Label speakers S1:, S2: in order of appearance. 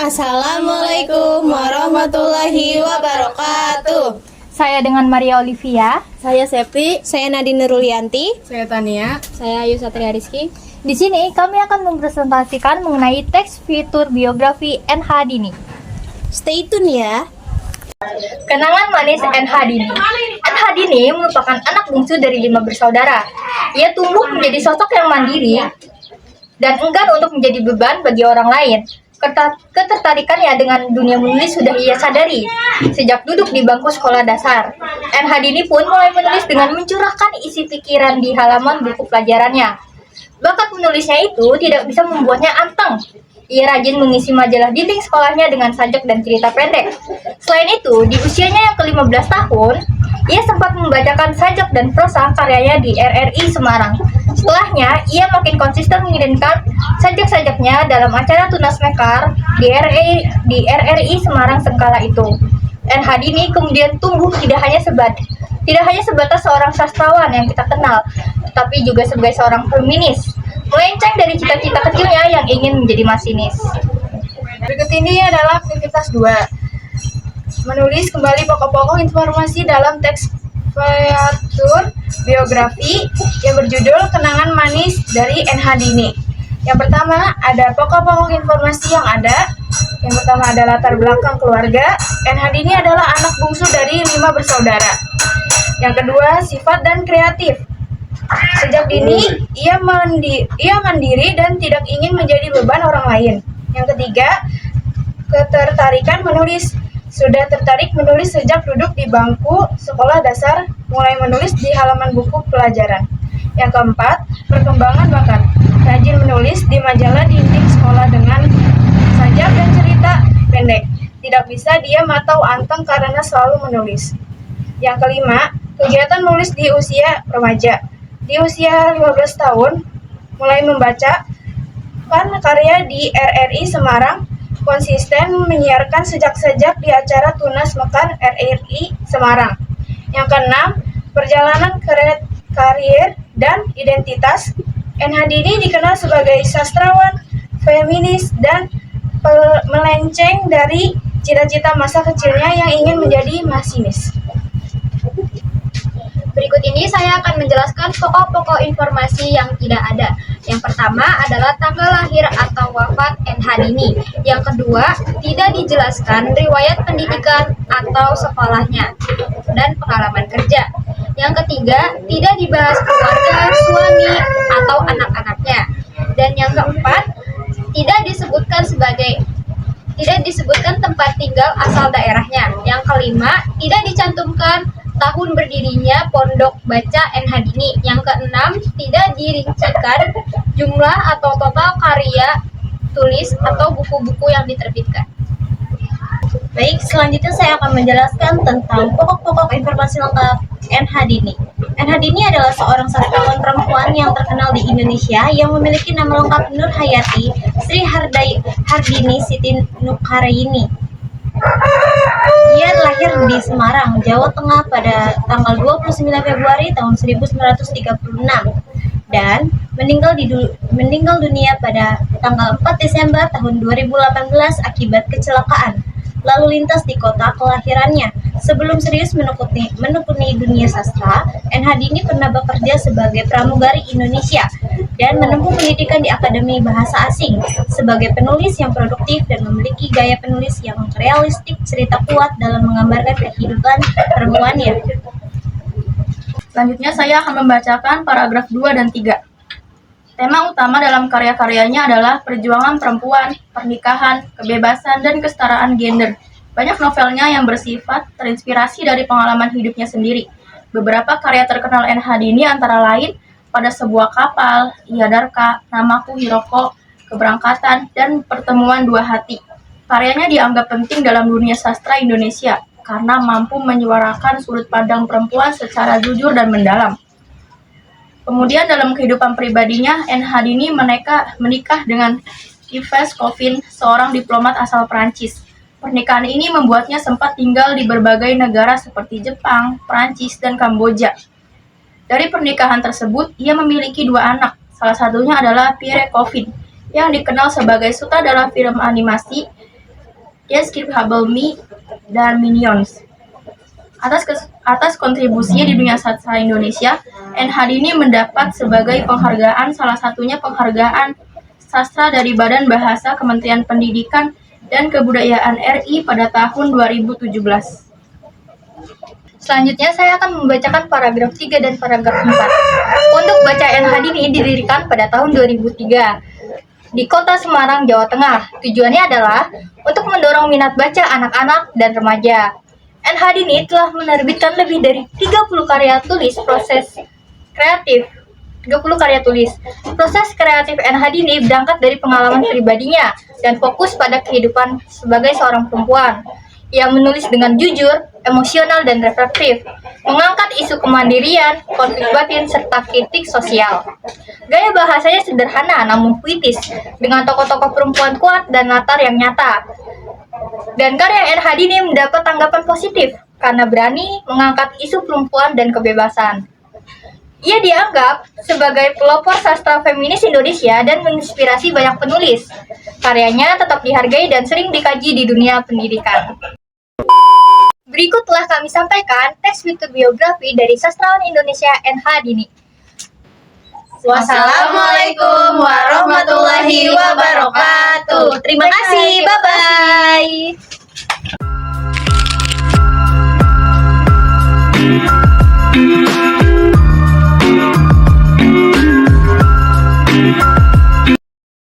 S1: Assalamualaikum warahmatullahi wabarakatuh.
S2: Saya dengan Maria Olivia.
S1: Saya Septi. Saya Nadine Rulianti.
S3: Saya Tania.
S1: Saya Ayu Satria Rizky.
S2: Di sini kami akan mempresentasikan mengenai teks fitur biografi NH Dini.
S1: Stay tune ya.
S2: Kenangan manis NH Dini. NH Dini merupakan anak bungsu dari 5 bersaudara. Ia tumbuh menjadi sosok yang mandiri dan enggan untuk menjadi beban bagi orang lain. Ketertarikannya dengan dunia menulis sudah ia sadari sejak duduk di bangku sekolah dasar. NH Dini pun mulai menulis dengan mencurahkan isi pikiran di halaman buku pelajarannya. Bakat menulisnya itu tidak bisa membuatnya anteng. Ia rajin mengisi majalah dinding sekolahnya dengan sajak dan cerita pendek. Selain itu, di usianya yang ke-15 tahun, ia sempat membacakan sajak dan prosa karyanya di RRI Semarang. Setelahnya, ia makin konsisten mengirimkan sajak-sajaknya dalam acara Tunas Mekar di RRI Semarang sekala itu. NH Dini kemudian tumbuh tidak hanya sebatas seorang sastrawan yang kita kenal, tetapi juga sebagai seorang feminis, melenceng dari cita-cita kecilnya yang ingin menjadi masinis.
S3: Berikut ini adalah aktivitas 2. Menulis kembali pokok-pokok informasi dalam teks fitur biografi yang berjudul Kenangan Manis dari NH Dini. Yang pertama, ada pokok-pokok informasi yang ada. Yang pertama ada latar belakang keluarga. NH Dini adalah anak bungsu dari 5 bersaudara. Yang kedua, sifat dan kreatif. Sejak dini, ia mandiri dan tidak ingin menjadi beban orang lain. Yang ketiga, ketertarikan menulis. Sudah tertarik menulis sejak duduk di bangku sekolah dasar, mulai menulis di halaman buku pelajaran. Yang keempat, perkembangan bakat. Rajin menulis di majalah dinding sekolah dengan sajak dan cerita pendek. Tidak bisa diam atau anteng karena selalu menulis. Yang kelima, kegiatan menulis di usia remaja. Di usia 15 tahun, mulai membaca karya di RRI Semarang, konsisten menyiarkan sajak-sajak di acara Tunas Mekar RRI Semarang. Yang keenam, perjalanan karir dan identitas. NH Dini dikenal sebagai sastrawan, feminis, dan melenceng dari cita-cita masa kecilnya yang ingin menjadi masinis.
S4: Berikut ini saya akan menjelaskan pokok-pokok informasi yang tidak ada. Yang pertama adalah tanggal lahir atau wafat NH Dini. Yang kedua, tidak dijelaskan riwayat pendidikan atau sekolahnya dan pengalaman kerja. Yang ketiga, tidak dibahas keluarga, suami, atau anak-anaknya. Dan yang keempat, tidak disebutkan tempat tinggal asal daerahnya. Yang kelima, tidak dicantumkan tahun berdirinya Pondok Baca NH Dini. Yang keenam, tidak dirincikan jumlah atau total karya tulis atau buku-buku yang diterbitkan.
S1: Baik, selanjutnya saya akan menjelaskan tentang pokok-pokok informasi lengkap NH Dini. NH Dini adalah seorang sastrawan perempuan yang terkenal di Indonesia yang memiliki nama lengkap Nur Hayati Sri Hardini Siti Nukaraini. Ia lahir di Semarang, Jawa Tengah pada tanggal 29 Februari tahun 1936 dan meninggal dunia pada tanggal 4 Desember tahun 2018 akibat kecelakaan lalu lintas di kota kelahirannya. Sebelum serius menekuni dunia sastra, NH Dini pernah bekerja sebagai pramugari Indonesia dan menempuh pendidikan di Akademi Bahasa Asing. Sebagai penulis yang produktif dan memiliki gaya penulis yang realistik, cerita kuat dalam menggambarkan kehidupan perempuannya.
S5: Selanjutnya saya akan membacakan paragraf 2 dan 3. Tema utama dalam karya-karyanya adalah perjuangan perempuan, pernikahan, kebebasan, dan kesetaraan gender. Banyak novelnya yang bersifat terinspirasi dari pengalaman hidupnya sendiri. Beberapa karya terkenal NH Dini antara lain Pada Sebuah Kapal, Iadarka, Namaku Hiroko, Keberangkatan, dan Pertemuan Dua Hati. Karyanya dianggap penting dalam dunia sastra Indonesia karena mampu menyuarakan sudut pandang perempuan secara jujur dan mendalam. Kemudian dalam kehidupan pribadinya, NH Dini menikah dengan Yves Coffin, seorang diplomat asal Prancis. Pernikahan ini membuatnya sempat tinggal di berbagai negara seperti Jepang, Prancis, dan Kamboja. Dari pernikahan tersebut, ia memiliki 2 anak. Salah satunya adalah Pierre Coffin, yang dikenal sebagai sutradara film animasi Despicable Me, dan Minions. Atas kontribusinya di dunia sastra Indonesia, N. Hadini mendapat sebagai penghargaan, salah satunya penghargaan sastra dari Badan Bahasa Kementerian Pendidikan dan Kebudayaan RI pada tahun 2017.
S2: Selanjutnya saya akan membacakan paragraf 3 dan paragraf 4. Untuk Baca N. Hadini didirikan pada tahun 2003 di Kota Semarang, Jawa Tengah. Tujuannya adalah untuk mendorong minat baca anak-anak dan remaja. N. Hadini telah menerbitkan lebih dari 30 karya tulis kreatif. Proses kreatif N. Hadini berangkat dari pengalaman pribadinya dan fokus pada kehidupan sebagai seorang perempuan. Ia menulis dengan jujur, emosional, dan reflektif, mengangkat isu kemandirian, konflik batin, serta kritik sosial. Gaya bahasanya sederhana namun puitis, dengan tokoh-tokoh perempuan kuat dan latar yang nyata. Dan karya N. Hadini mendapat tanggapan positif karena berani mengangkat isu perempuan dan kebebasan. Ia dianggap sebagai pelopor sastra feminis Indonesia dan menginspirasi banyak penulis. Karyanya tetap dihargai dan sering dikaji di dunia pendidikan. Berikut telah kami sampaikan teks buku biografi dari sastrawan Indonesia N. Hadini.
S1: Wassalamualaikum warahmatullahi wabarakatuh. Terima kasih. Bye-bye.